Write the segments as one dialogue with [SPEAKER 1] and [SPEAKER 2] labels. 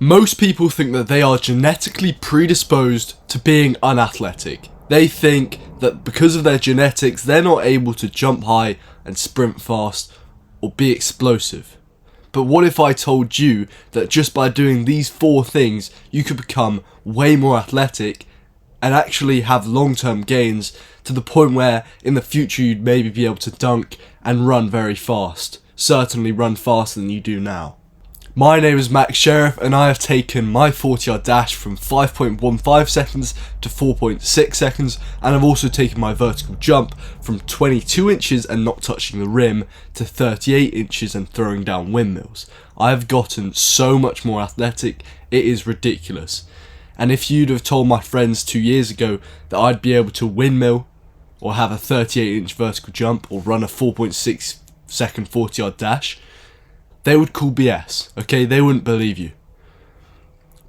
[SPEAKER 1] Most people think that they are genetically predisposed to being unathletic. They think that because of their genetics, they're not able to jump high and sprint fast or be explosive. But what if I told you that just by doing these 4 things, you could become way more athletic and actually have long-term gains to the point where in the future you'd maybe be able to dunk and run very fast. Certainly run faster than you do now. My name is Max Sheriff and I have taken my 40-yard dash from 5.15 seconds to 4.6 seconds, and I've also taken my vertical jump from 22 inches and not touching the rim to 38 inches and throwing down windmills. I have gotten so much more athletic, it is ridiculous. And if you'd have told my friends 2 years ago that I'd be able to windmill or have a 38-inch vertical jump or run a 4.6 second 40-yard dash, they would call BS, okay? They wouldn't believe you.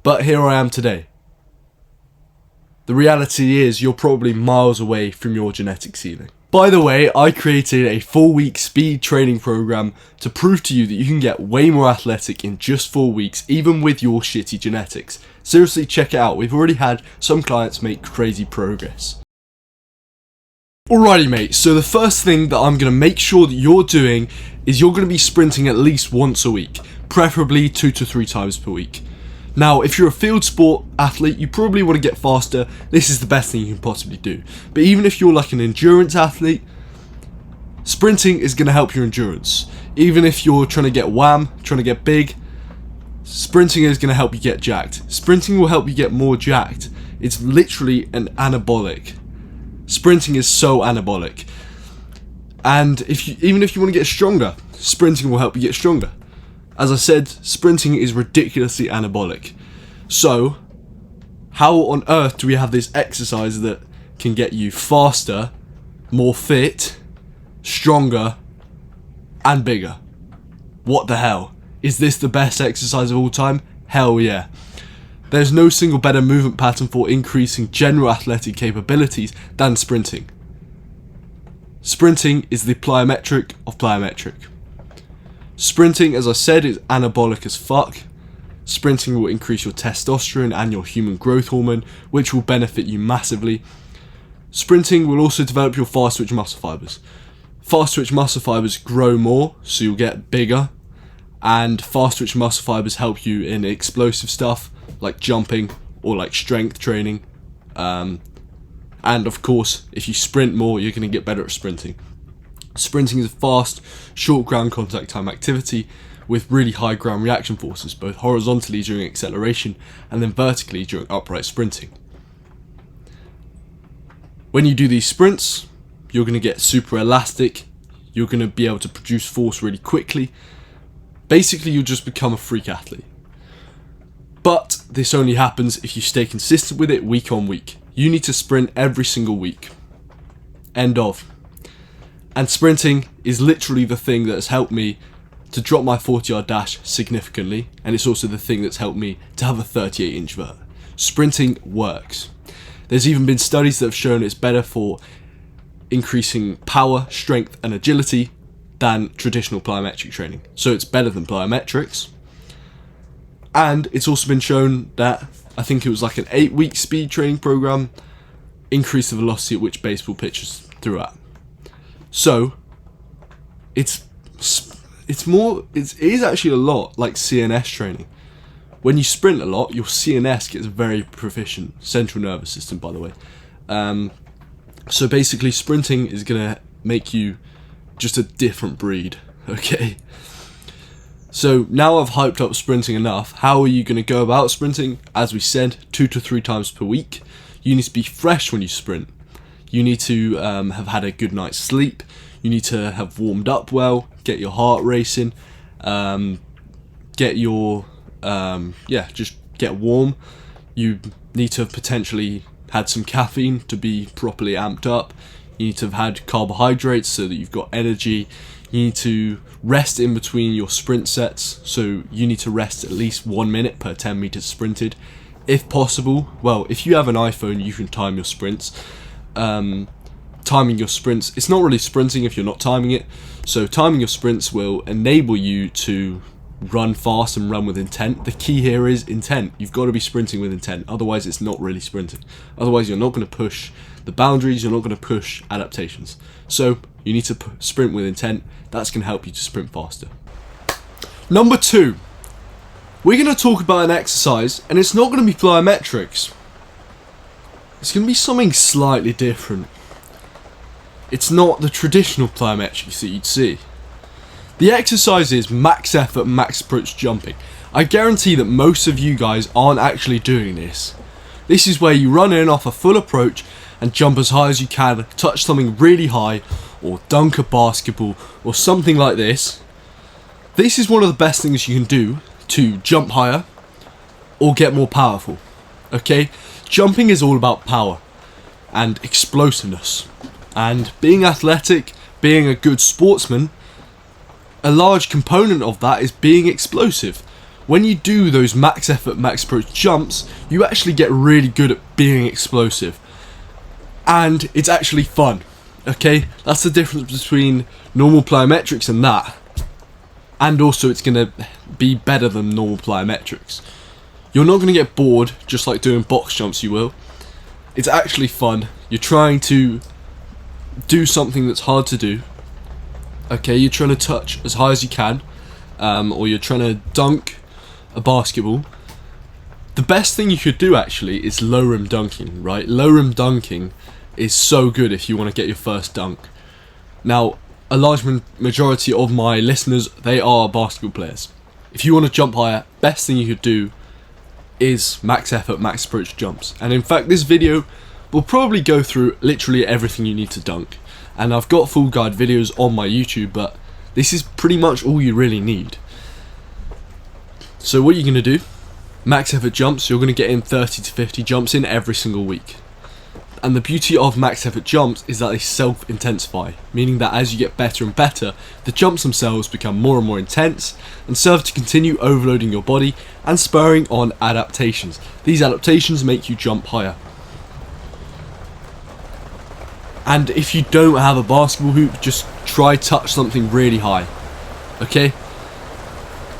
[SPEAKER 1] But here I am today. The reality is you're probably miles away from your genetic ceiling. By the way, I created a 4-week speed training program to prove to you that you can get way more athletic in just 4 weeks, even with your shitty genetics. Seriously, check it out. We've already had some clients make crazy progress. Alrighty mate, so the first thing that I'm going to make sure that you're doing is you're going to be sprinting at least once a week, preferably 2 to 3 times per week. Now, if you're a field sport athlete, you probably want to get faster. This is the best thing you can possibly do. But even if you're like an endurance athlete, sprinting is going to help your endurance. Even if you're trying to get wham, trying to get big, sprinting is going to help you get jacked. Sprinting will help you get more jacked. It's literally an anabolic. Sprinting is so anabolic. And even if you want to get stronger, sprinting will help you get stronger. As I said, sprinting is ridiculously anabolic. So, how on earth do we have this exercise that can get you faster, more fit, stronger, and bigger? What the hell? Is this the best exercise of all time? Hell yeah. There's no single better movement pattern for increasing general athletic capabilities than sprinting. Sprinting is the plyometric of plyometric. Sprinting, as I said, is anabolic as fuck. Sprinting will increase your testosterone and your human growth hormone, which will benefit you massively. Sprinting will also develop your fast twitch muscle fibers. Fast twitch muscle fibers grow more, so you'll get bigger. And fast twitch muscle fibers help you in explosive stuff like jumping or like strength training. And of course, if you sprint more, you're going to get better at sprinting. Sprinting is a fast, short ground contact time activity with really high ground reaction forces, both horizontally during acceleration and then vertically during upright sprinting. When you do these sprints, you're going to get super elastic, you're going to be able to produce force really quickly. Basically, you'll just become a freak athlete. But this only happens if you stay consistent with it week on week. You need to sprint every single week. End of. And sprinting is literally the thing that has helped me to drop my 40-yard dash significantly, and it's also the thing that's helped me to have a 38-inch vert. Sprinting works. There's even been studies that have shown it's better for increasing power, strength, and agility than traditional plyometric training. So it's better than plyometrics. And it's also been shown that, I think it was like an 8-week speed training program, increased the velocity at which baseball pitchers threw at. So, it is actually a lot like CNS training. When you sprint a lot, your CNS gets very proficient, central nervous system by the way. So basically sprinting is going to make you just a different breed, okay? So now I've hyped up sprinting enough, how are you going to go about sprinting? As we said, 2 to 3 times per week. You need to be fresh when you sprint. You need to have had a good night's sleep. You need to have warmed up well, get your heart racing, get warm. You need to have potentially had some caffeine to be properly amped up. You need to have had carbohydrates so that you've got energy. You need to rest in between your sprint sets, so you need to rest at least 1 minute per 10 meters sprinted. If possible, well, if you have an iPhone, you can time your sprints. Timing your sprints, it's not really sprinting if you're not timing it, so timing your sprints will enable you to run fast and run with intent. The key here is intent. You've got to be sprinting with intent, otherwise it's not really sprinting. Otherwise you're not going to push the boundaries, you're not going to push adaptations. So you need to sprint with intent. That's going to help you to sprint faster. Number 2, we're going to talk about an exercise, and it's not going to be plyometrics. It's going to be something slightly different. It's not the traditional plyometrics that you'd see. The exercise is max effort, max approach jumping. I guarantee that most of you guys aren't actually doing this. This is where you run in off a full approach and jump as high as you can, touch something really high, or dunk a basketball, or something like this. This is one of the best things you can do to jump higher or get more powerful. Okay? Jumping is all about power and explosiveness. And being athletic, being a good sportsman, a large component of that is being explosive. When you do those max effort, max approach jumps, you actually get really good at being explosive. And it's actually fun. Okay? That's the difference between normal plyometrics and that. And also it's going to be better than normal plyometrics. You're not going to get bored just like doing box jumps, you will. It's actually fun. You're trying to do something that's hard to do. Okay, you're trying to touch as high as you can, or you're trying to dunk a basketball. The best thing you could do actually is low rim dunking, right? Low rim dunking is so good if you want to get your first dunk. Now, a large majority of my listeners, they are basketball players. If you want to jump higher, best thing you could do is max effort, max approach jumps. And in fact, this video will probably go through literally everything you need to dunk. And I've got full guide videos on my YouTube, but this is pretty much all you really need. So what you're going to do, max effort jumps, you're going to get in 30 to 50 jumps in every single week. And the beauty of max effort jumps is that they self-intensify, meaning that as you get better and better, the jumps themselves become more and more intense and serve to continue overloading your body and spurring on adaptations. These adaptations make you jump higher. And if you don't have a basketball hoop, just try touch something really high. Okay?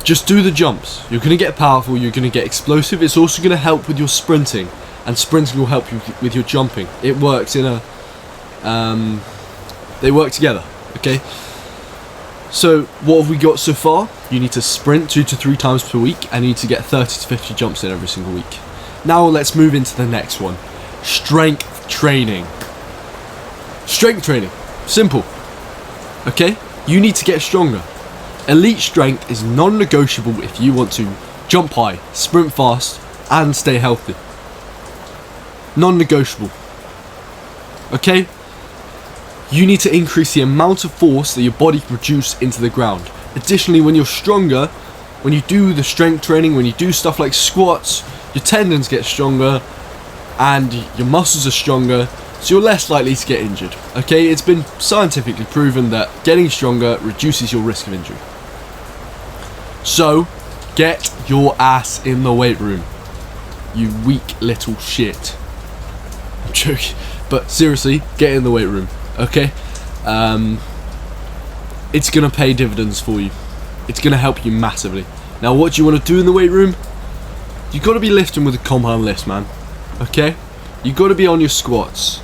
[SPEAKER 1] Just do the jumps. You're going to get powerful, you're going to get explosive. It's also going to help with your sprinting. And sprinting will help you with your jumping. It works in a... they work together. Okay? So, what have we got so far? You need to sprint 2 to 3 times per week. And you need to get 30 to 50 jumps in every single week. Now let's move into the next one. Strength training. Strength training. Simple. Okay? You need to get stronger. Elite strength is non-negotiable if you want to jump high, sprint fast, and stay healthy. Non-negotiable. Okay? You need to increase the amount of force that your body can produce into the ground. Additionally, when you're stronger, when you do the strength training, when you do stuff like squats, your tendons get stronger and your muscles are stronger, so you're less likely to get injured. Okay? It's been scientifically proven that getting stronger reduces your risk of injury. So, get your ass in the weight room. You weak little shit. I'm joking. But seriously, get in the weight room. Okay? It's going to pay dividends for you. It's going to help you massively. Now, what do you want to do in the weight room? You've got to be lifting with a compound lift, man. Okay? You've got to be on your squats.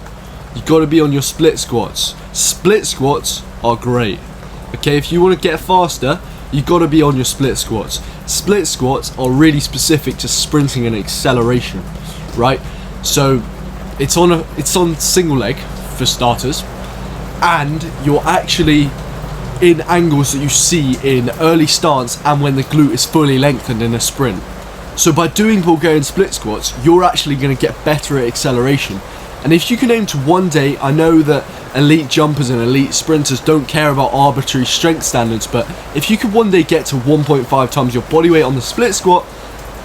[SPEAKER 1] You've got to be on your split squats. Split squats are great. Okay, if you want to get faster, you've got to be on your split squats. Split squats are really specific to sprinting and acceleration, right? So it's on single leg for starters, and you're actually in angles that you see in early stance and when the glute is fully lengthened in a sprint. So by doing Bulgarian split squats, you're actually going to get better at acceleration. And if you can aim to one day, I know that elite jumpers and elite sprinters don't care about arbitrary strength standards, but if you could one day get to 1.5 times your body weight on the split squat,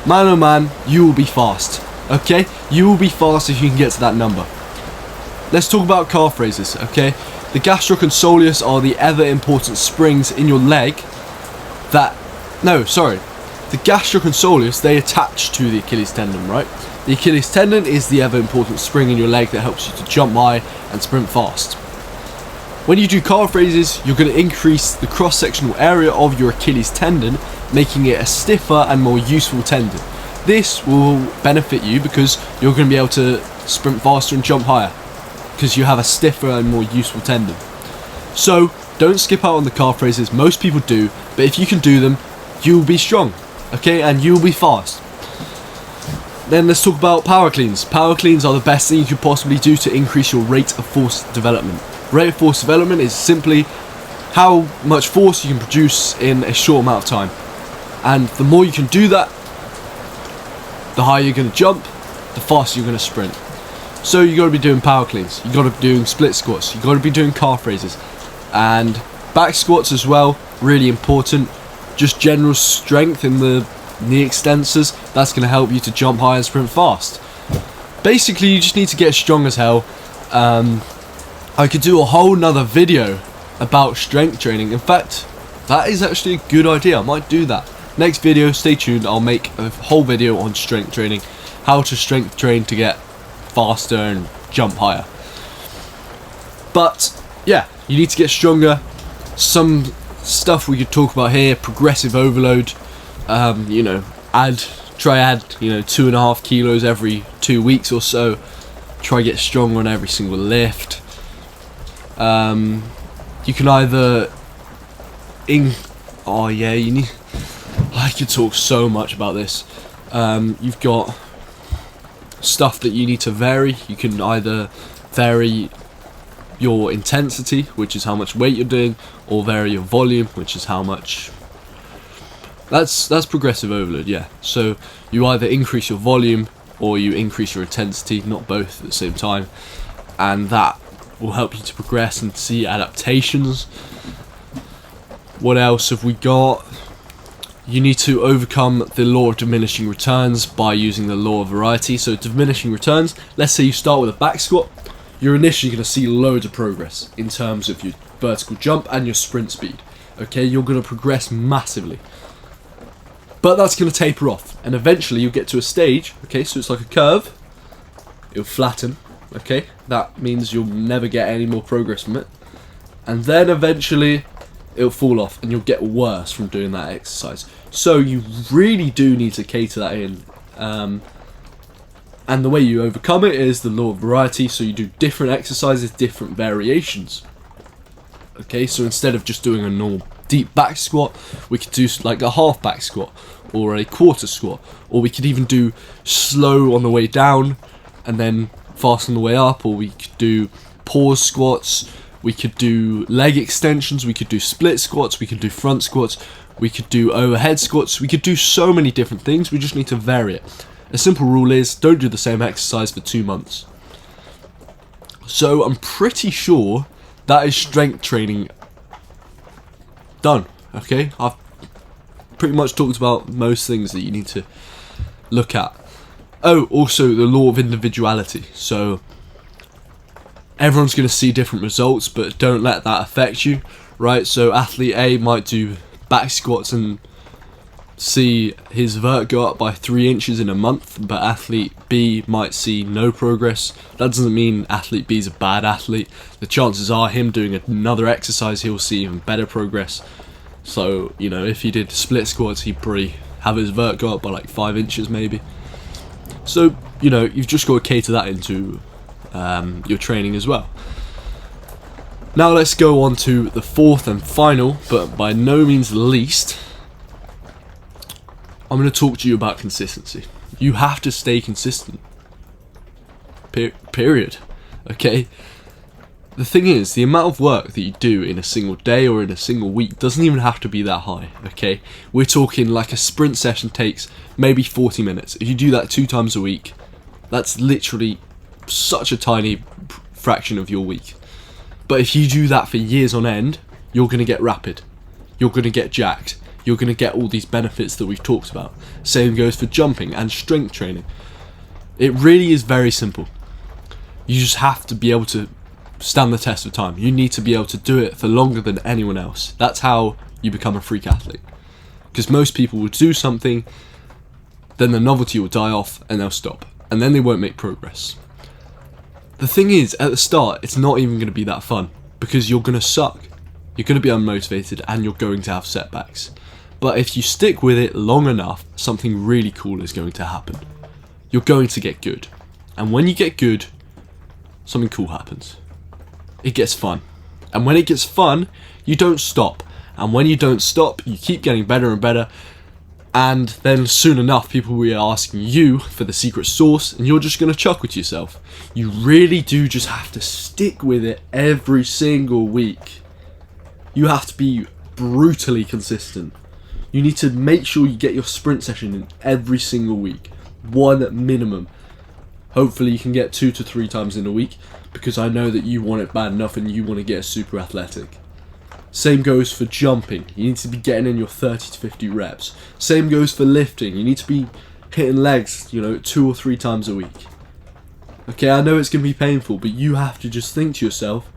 [SPEAKER 1] man oh man, you will be fast. Okay? You will be fast if you can get to that number. Let's talk about calf raises, okay? The gastrocnemius and soleus are the ever important springs in your leg that... No, sorry. The gastrocnemius and soleus, they attach to the Achilles tendon, right? The Achilles tendon is the ever important spring in your leg that helps you to jump high and sprint fast. When you do calf raises, you're going to increase the cross-sectional area of your Achilles tendon, making it a stiffer and more useful tendon. This will benefit you because you're going to be able to sprint faster and jump higher because you have a stiffer and more useful tendon. So don't skip out on the calf raises. Most people do, but if you can do them, you'll be strong, okay, and you'll be fast. Then let's talk about power cleans. Power cleans are the best thing you could possibly do to increase your rate of force development. Rate of force development is simply how much force you can produce in a short amount of time. And the more you can do that, the higher you're going to jump, the faster you're going to sprint. So you got to be doing power cleans, you got to be doing split squats, you got to be doing calf raises, and back squats as well, really important. Just general strength in the knee extensors, that's going to help you to jump high and sprint fast. Basically, you just need to get strong as hell. I could do a whole nother video about strength training. In fact, that is actually a good idea. I might do that. Next video, stay tuned, I'll make a whole video on strength training, how to strength train to get faster and jump higher. But yeah, you need to get stronger. Some stuff we could talk about here: progressive overload. Try add 2.5 kilos every 2 weeks or so. Try get stronger on every single lift. You can either I could talk so much about this. You've got stuff that you need to vary. You can either vary your intensity, which is how much weight you're doing, or vary your volume, which is how much. That's progressive overload, yeah. So you either increase your volume or you increase your intensity, not both at the same time, and that will help you to progress and see adaptations. What else have we got? You need to overcome the law of diminishing returns by using the law of variety. So diminishing returns, let's say you start with a back squat, you're initially going to see loads of progress in terms of your vertical jump and your sprint speed. Okay, you're going to progress massively. But that's going to taper off, and eventually you'll get to a stage, okay, so it's like a curve, it'll flatten, okay, that means you'll never get any more progress from it, and then eventually it'll fall off and you'll get worse from doing that exercise. So you really do need to cater that in, and the way you overcome it is the law of variety. So you do different exercises, different variations. Okay, so instead of just doing a normal deep back squat, we could do like a half back squat or a quarter squat, or we could even do slow on the way down and then fast on the way up, or we could do pause squats, we could do leg extensions, we could do split squats, we could do front squats, we could do overhead squats, we could do so many different things. We just need to vary it. A simple rule is don't do the same exercise for 2 months. So I'm pretty sure that is strength training done. Okay, I've pretty much talked about most things that you need to look at. Oh, also the law of individuality. So everyone's going to see different results, but don't let that affect you, right? So athlete A might do back squats and see his vert go up by 3 inches in a month, but athlete B might see no progress. That doesn't mean athlete B is a bad athlete. The chances are him doing another exercise, he'll see even better progress. So, if he did split squats, he'd probably have his vert go up by like 5 inches maybe. So, you've just got to cater that into your training as well. Now let's go on to the fourth and final, but by no means the least, I'm going to talk to you about consistency. You have to stay consistent. Period. Okay? The thing is, the amount of work that you do in a single day or in a single week doesn't even have to be that high, okay? We're talking like a sprint session takes maybe 40 minutes. If you do that 2 times a week, that's literally such a tiny fraction of your week. But if you do that for years on end, you're going to get rapid. You're going to get jacked. You're going to get all these benefits that we've talked about. Same goes for jumping and strength training. It really is very simple. You just have to be able to stand the test of time. You need to be able to do it for longer than anyone else. That's how you become a freak athlete. Because most people will do something, then the novelty will die off and they'll stop. And then they won't make progress. The thing is, at the start, it's not even going to be that fun. Because you're going to suck. You're going to be unmotivated and you're going to have setbacks. But if you stick with it long enough, something really cool is going to happen. You're going to get good. And when you get good, something cool happens. It gets fun. And when it gets fun, you don't stop. And when you don't stop, you keep getting better and better. And then soon enough, people will be asking you for the secret sauce, and you're just going to chuckle to yourself. You really do just have to stick with it every single week. You have to be brutally consistent. You need to make sure you get your sprint session in every single week. One minimum. Hopefully you can get 2 to 3 times in a week, because I know that you want it bad enough and you want to get super athletic. Same goes for jumping. You need to be getting in your 30 to 50 reps. Same goes for lifting. You need to be hitting legs, 2 or 3 times a week. Okay, I know it's going to be painful, but you have to just think to yourself,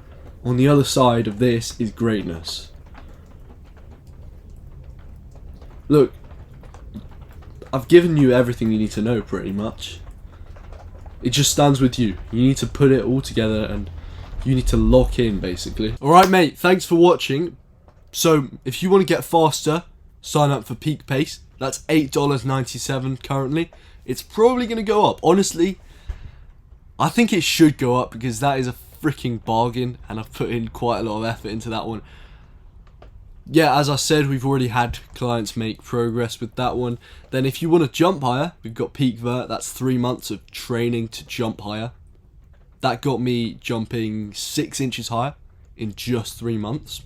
[SPEAKER 1] on the other side of this is greatness. Look, I've given you everything you need to know pretty much. It just stands with you. You need to put it all together and you need to lock in, basically. Alright mate, thanks for watching. So, if you want to get faster, sign up for Peak Pace. That's $8.97 currently. It's probably going to go up. Honestly, I think it should go up because that is a freaking bargain and I've put in quite a lot of effort into that one. Yeah, as I said, we've already had clients make progress with that one. Then if you want to jump higher, we've got Peak Vert. That's 3 months of training to jump higher. That got me jumping 6 inches higher in just 3 months.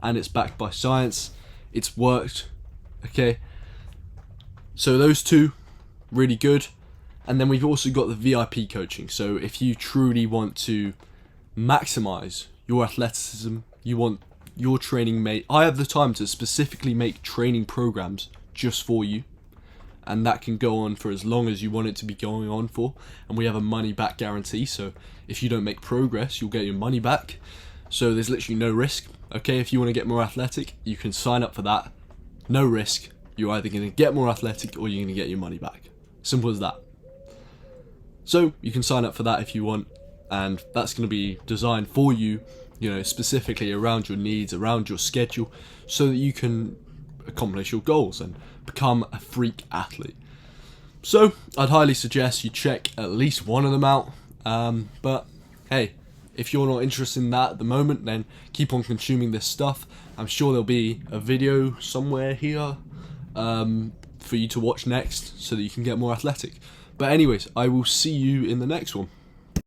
[SPEAKER 1] And it's backed by science. It's worked. Okay. So those two, really good. And then we've also got the VIP coaching. So if you truly want to maximize your athleticism, you want your training made, I have the time to specifically make training programs just for you. And that can go on for as long as you want it to be going on for. And we have a money back guarantee, so if you don't make progress, you'll get your money back. So there's literally no risk. Okay, if you want to get more athletic, you can sign up for that. No risk. You're either going to get more athletic or you're going to get your money back. Simple as that. So you can sign up for that if you want, and that's going to be designed for you, specifically around your needs, around your schedule, so that you can accomplish your goals and become a freak athlete. So I'd highly suggest you check at least one of them out. But hey, if you're not interested in that at the moment, then keep on consuming this stuff. I'm sure there'll be a video somewhere here for you to watch next so that you can get more athletic. But anyways, I will see you in the next one.